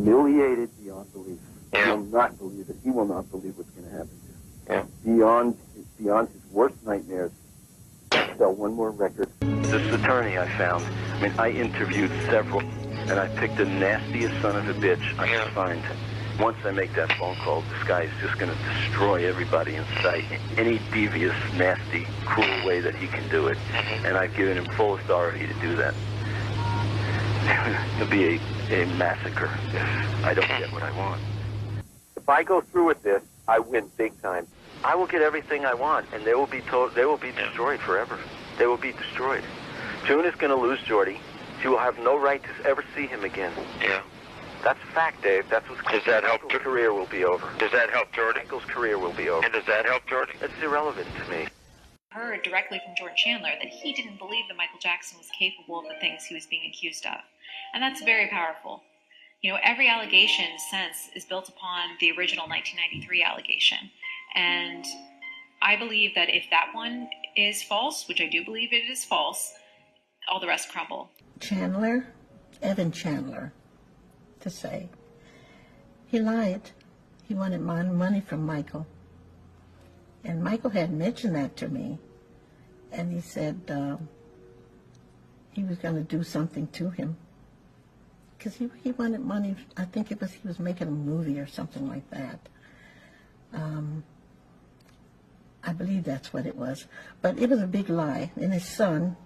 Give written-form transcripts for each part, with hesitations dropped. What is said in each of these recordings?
humiliated beyond belief. Yeah. He will not believe it. He will not believe what's going to happen to him. Yeah. Beyond his worst nightmares. Sell one more record. This attorney I found, I mean, I interviewed several, and I picked the nastiest son of a bitch I could find. Once I make that phone call, this guy is just going to destroy everybody in sight, any devious, nasty, cruel way that he can do it. And I've given him full authority to do that. It'll be a massacre if I don't get what I want. If I go through with this, I win big time. I will get everything I want, and they will be destroyed forever. They will be destroyed. June is going to lose Jordy. She will have no right to ever see him again. Yeah. That's a fact, Dave. That's what's Does that help? Michael's career will be over. Does that help Jordy? Michael's career will be over. And does that help Jordy? It's irrelevant to me. Heard directly from Jordan Chandler that he didn't believe that Michael Jackson was capable of the things he was being accused of. And that's very powerful. You know, every allegation, in a sense, is built upon the original 1993 allegation. And I believe that if that one is false, which I do believe it is false, all the rest crumble. Chandler, Evan Chandler, to say, he lied. He wanted money from Michael. And Michael had mentioned that to me. And he said he was going to do something to him. Because he wanted money. I think it was he was making a movie or something like that. I believe that's what it was. But it was a big lie. And his son,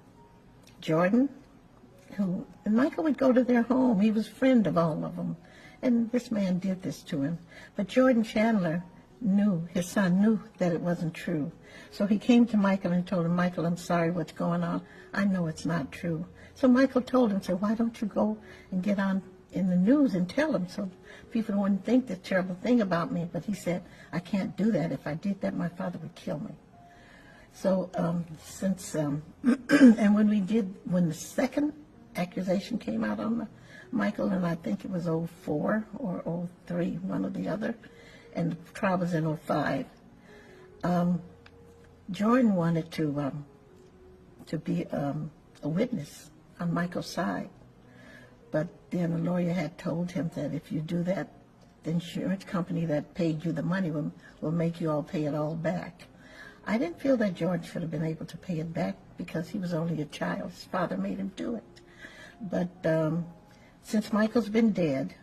Jordan, and Michael would go to their home. He was a friend of all of them. And this man did this to him. But Jordan Chandler his son knew that it wasn't true. So he came to Michael and told him, Michael, I'm sorry what's going on. I know it's not true. So Michael told him, why don't you go and get on in the news and tell them so people wouldn't think this terrible thing about me. But he said, I can't do that. If I did that, my father would kill me. So and when the second accusation came out on Michael, and I think it was 04 or 03, one or the other, and the trial was in 05, Jordan wanted to be a witness on Michael's side. But then a lawyer had told him that if you do that, the insurance company that paid you the money will make you all pay it all back. I didn't feel that George should have been able to pay it back because he was only a child. His father made him do it. But since Michael's been dead,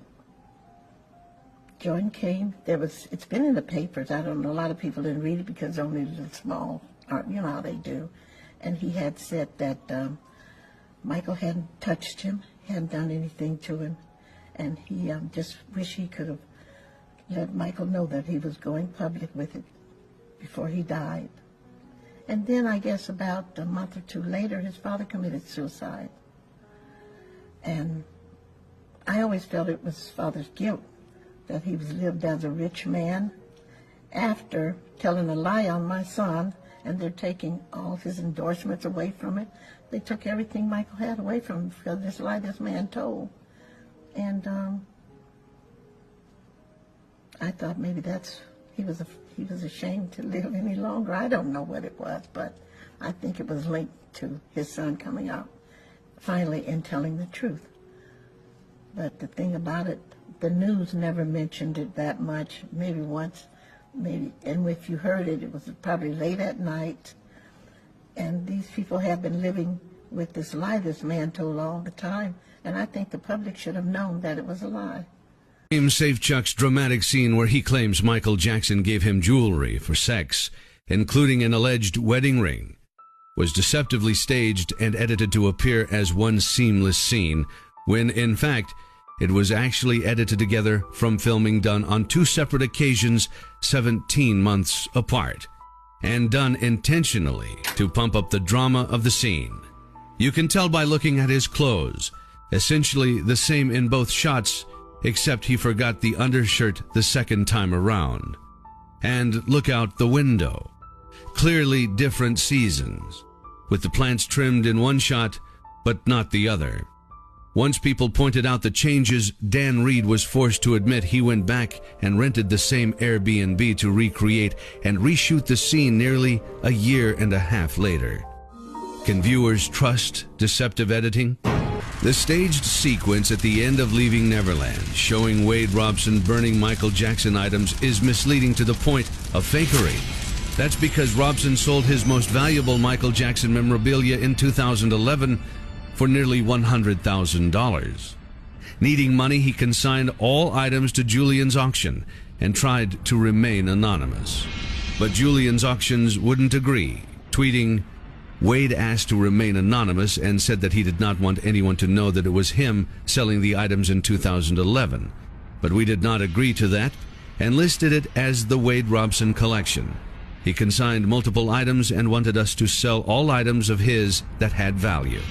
Jordan came. It's been in the papers. I don't know. A lot of people didn't read it because only the small, you know how they do. And he had said that Michael hadn't touched him, hadn't done anything to him, and he just wished he could have let Michael know that he was going public with it before he died. And then I guess about a month or two later, his father committed suicide. And I always felt it was his father's guilt, that he was lived as a rich man after telling a lie on my son, and they're taking all his endorsements away from it. They took everything Michael had away from him because of this lie this man told. And I thought maybe he was ashamed to live any longer. I don't know what it was, but I think it was linked to his son coming out finally and telling the truth. But the thing about it, the news never mentioned it that much, maybe once, maybe, and if you heard it, it was probably late at night. And these people have been living with this lie this man told all the time, and I think the public should have known that it was a lie. Save Chuck's dramatic scene where he claims Michael Jackson gave him jewelry for sex, including an alleged wedding ring, was deceptively staged and edited to appear as one seamless scene, when in fact it was actually edited together from filming done on two separate occasions 17 months apart, and done intentionally to pump up the drama of the scene. You can tell by looking at his clothes, essentially the same in both shots, except he forgot the undershirt the second time around. And look out the window. Clearly different seasons, with the plants trimmed in one shot, but not the other. Once people pointed out the changes, Dan Reed was forced to admit he went back and rented the same Airbnb to recreate and reshoot the scene nearly a year and a half later. Can viewers trust deceptive editing? The staged sequence at the end of Leaving Neverland, showing Wade Robson burning Michael Jackson items, is misleading to the point of fakery. That's because Robson sold his most valuable Michael Jackson memorabilia in 2011 for nearly $100,000. Needing money, he consigned all items to Julian's auction and tried to remain anonymous. But Julian's auctions wouldn't agree, tweeting, "Wade asked to remain anonymous and said that he did not want anyone to know that it was him selling the items in 2011. But we did not agree to that and listed it as the Wade Robson collection. He consigned multiple items and wanted us to sell all items of his that had value."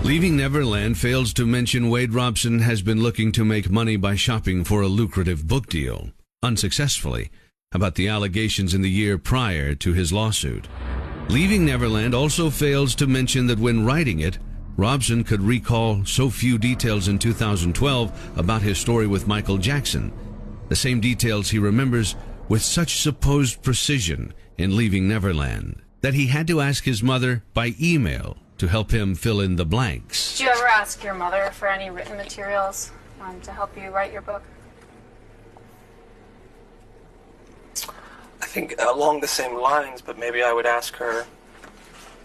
Leaving Neverland fails to mention Wade Robson has been looking to make money by shopping for a lucrative book deal, unsuccessfully, about the allegations in the year prior to his lawsuit. Leaving Neverland also fails to mention that when writing it, Robson could recall so few details in 2012 about his story with Michael Jackson, the same details he remembers with such supposed precision in Leaving Neverland, that he had to ask his mother by email to help him fill in the blanks. Did you ever ask your mother for any written materials to help you write your book? I think along the same lines, but maybe I would ask her,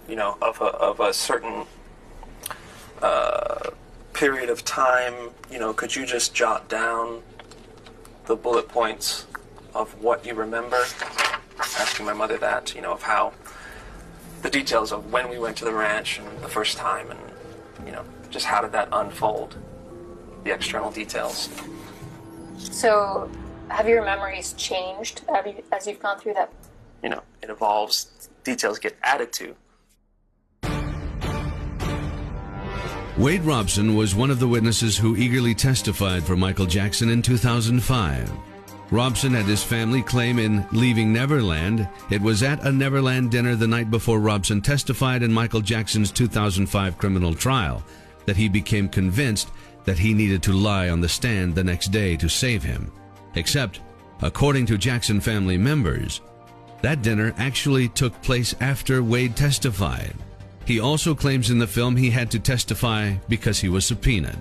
you know, of a certain period of time, you know, could you just jot down the bullet points of what you remember? Asking my mother that, you know, of how the details of when we went to the ranch and the first time, and, you know, just how did that unfold, the external details. So, have your memories changed as you've gone through that? You know, it evolves, details get added to. Wade Robson was one of the witnesses who eagerly testified for Michael Jackson in 2005. Robson had his family claim in Leaving Neverland it was at a Neverland dinner the night before Robson testified in Michael Jackson's 2005 criminal trial that he became convinced that he needed to lie on the stand the next day to save him. Except, according to Jackson family members, that dinner actually took place after Wade testified. He also claims in the film he had to testify because he was subpoenaed.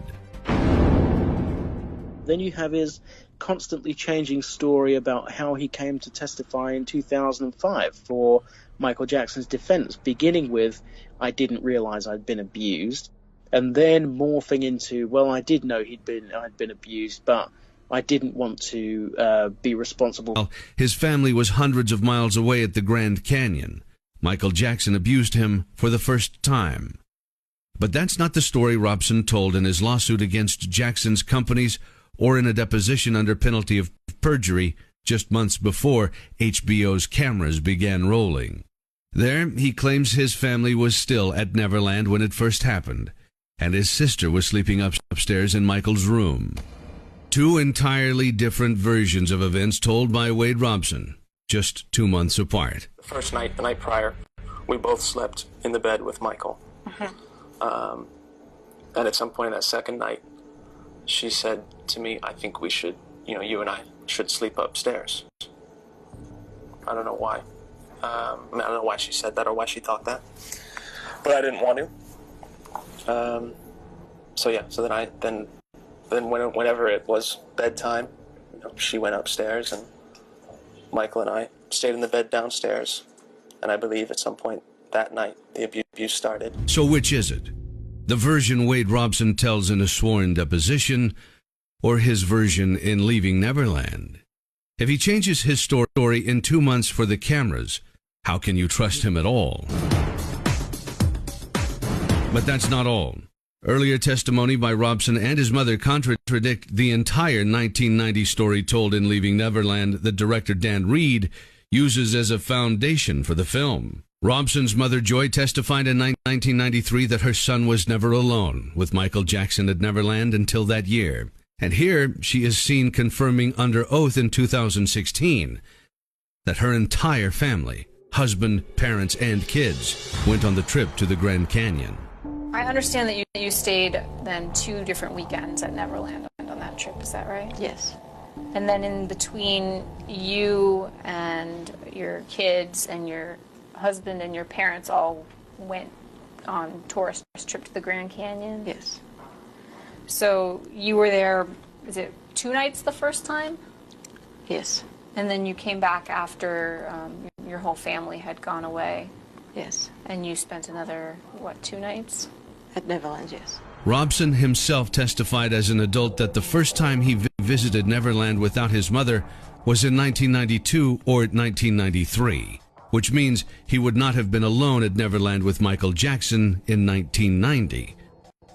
Then you have his constantly changing story about how he came to testify in 2005 for Michael Jackson's defense, beginning with, "I didn't realize I'd been abused," and then morphing into, "Well, I did know I'd been abused, but I didn't want to be responsible." His family was hundreds of miles away at the Grand Canyon. Michael Jackson abused him for the first time. But that's not the story Robson told in his lawsuit against Jackson's companies or in a deposition under penalty of perjury just months before HBO's cameras began rolling. There, he claims his family was still at Neverland when it first happened, and his sister was sleeping upstairs in Michael's room. Two entirely different versions of events told by Wade Robson, just 2 months apart. The first night, the night prior, we both slept in the bed with Michael. And at some point in that second night, she said to me, "I think we should, you know, you and I should sleep upstairs." I don't know why. I don't know why she said that or why she thought that, but I didn't want to. Then whenever it was bedtime, you know, she went upstairs and Michael and I stayed in the bed downstairs. And I believe at some point that night the abuse started. So which is it? The version Wade Robson tells in a sworn deposition, or his version in Leaving Neverland? If he changes his story in 2 months for the cameras, how can you trust him at all? But that's not all. Earlier testimony by Robson and his mother contradict the entire 1990 story told in Leaving Neverland that director Dan Reed uses as a foundation for the film. Robson's mother Joy testified in 1993 that her son was never alone with Michael Jackson at Neverland until that year. And here she is seen confirming under oath in 2016 that her entire family, husband, parents, and kids, went on the trip to the Grand Canyon. I understand that you stayed then 2 different weekends at Neverland on that trip, is that right? Yes. And then in between you and your kids and your husband and your parents all went on tourist trip to the Grand Canyon? Yes. So you were there, is it 2 nights the first time? Yes. And then you came back after your whole family had gone away? Yes. And you spent another, 2 nights? At Neverland, yes. Robson himself testified as an adult that the first time he visited Neverland without his mother was in 1992 or 1993, which means he would not have been alone at Neverland with Michael Jackson in 1990,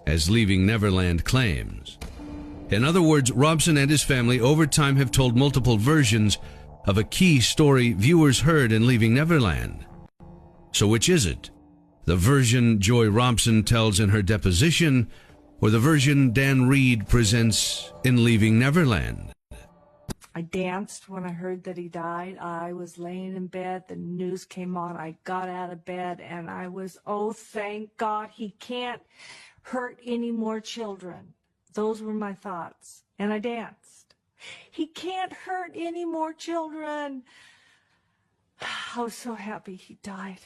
as Leaving Neverland claims. In other words, Robson and his family over time have told multiple versions of a key story viewers heard in Leaving Neverland. So which is it? The version Joy Robson tells in her deposition, or the version Dan Reed presents in Leaving Neverland? I danced when I heard that he died. I was laying in bed. The news came on. I got out of bed and I was, oh, thank God he can't hurt any more children. Those were my thoughts. And I danced. He can't hurt any more children. I was so happy he died.